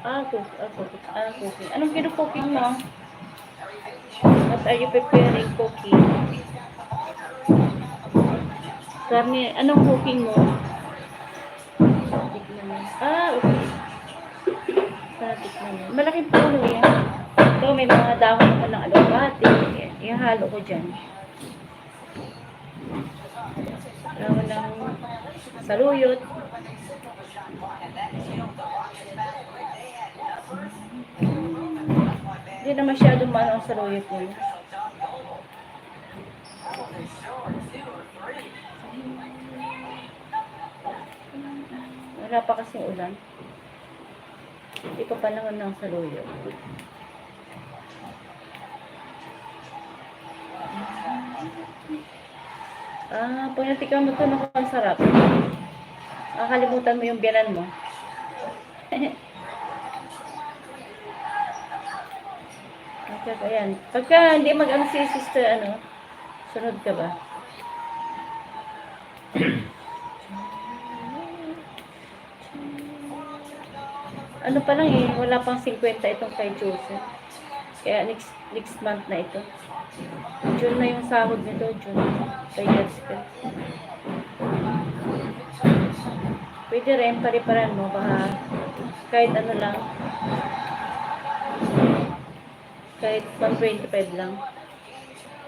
Cooking. Anong kinu-cooking mo? What are you preparing cooking? Karne, anong cooking mo? Okay. Tikman mo. Malaking puno yan. Ito, may mga dahon naman ng alubati. Ihalo ko dyan. Dahon ng saluyot. Hindi na masyadong maano ang saluyot mo. Wala pa kasing ulan. Hindi pa panahon ng saluyot. Pag natikman mo ito, naku, ang sarap. Nakakalimutan mo yung biyanan mo. Okay, ayan. Pagka hindi mag-ano si sister, sunod ka ba? Ano pa lang wala pang 50 itong kay Joseph. Kaya next month na ito. June na yung sahod nito, June. Kay Jessica. Pwede rin, pare-paran mo. Baka kahit ano lang. Kahit 125 lang.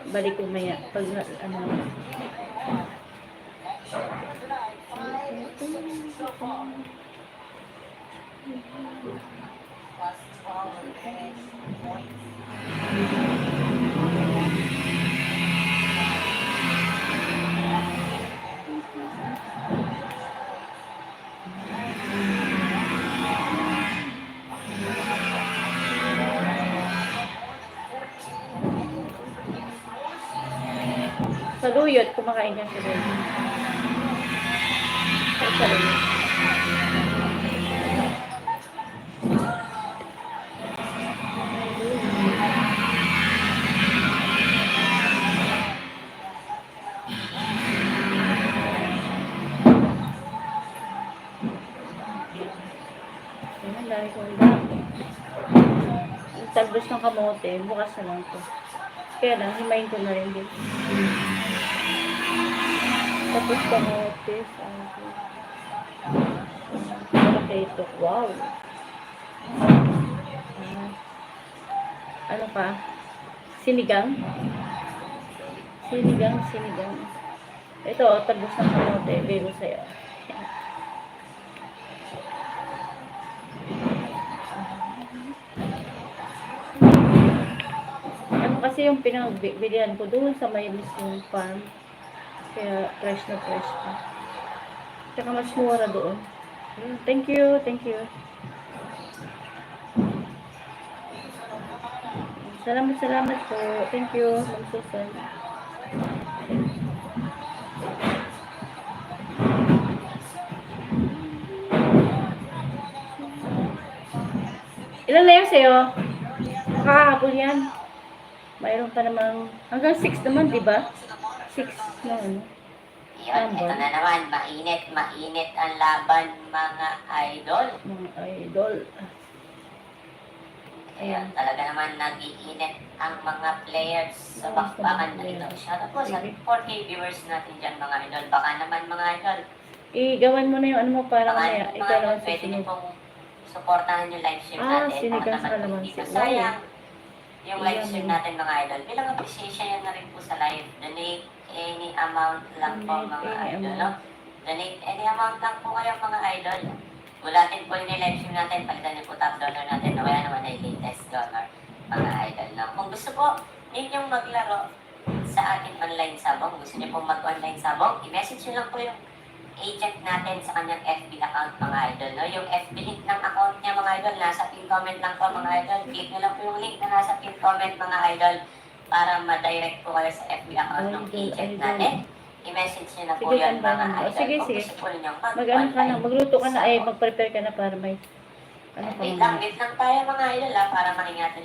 Balik ko maya. Pag ano. Saluyot, kumakain ka sa saluyot. Saluyot. Ayan, dahil ko ang talbos ng kamote, bukas na lang ito. Kaya lang, himayin ko na rin din. Tapos kamote, potato, wow! Ano pa? Sinigang. Ito, talbos ng kamote, biro sa'yo. Kasi yung pinagbilihan ko doon sa may mismong farm. Kaya fresh na fresh pa. Tsaka mas mura doon. Thank you. Salamat po. Thank you, Ma'am Susan. Ilan na yun sa'yo? Kahapon yan. Mayroon pa namang, hanggang 6 naman, di ba? 6 na ano. Yan, ito na naman, mainit ang laban, mga idol. Ayan, talaga naman nag-iinit ang mga players sa bakbakan na ito. Shoutout po sa 4K viewers natin dyan, mga idol. Baka naman, mga idol. Gawan mo na yung ano mo para kaya ikaw naman pwede niyo pong supportahan yung live stream natin. Sinigang sa naman. Hindi sayang yung live stream natin, mga idol. Bilang appreciation yan na rin po sa live. Donate any amount lang po, mga idol. No? Donate any amount lang po kayo, mga idol. Gulatin po yung live stream natin. Palitan niyo po top donor natin. O kaya naman ay latest donor, mga idol. No? Kung gusto po ninyong maglaro sa ating online sabong, gusto niyo po mag-online sabong, i-message nyo lang po yung agent natin sa kanyang FB account, mga idol. No? Yung FB link ng account niya, mga idol, nasa pin comment lang po, mga idol. Click nyo lang po yung link na nasa pin comment, mga idol, para ma-direct po kayo sa FB account ng agent natin. I-message nyo na po yan, mga idol. Sige. Magluto ka na, mag-prepare ka na para may wait lang tayo, mga idol, para maingatan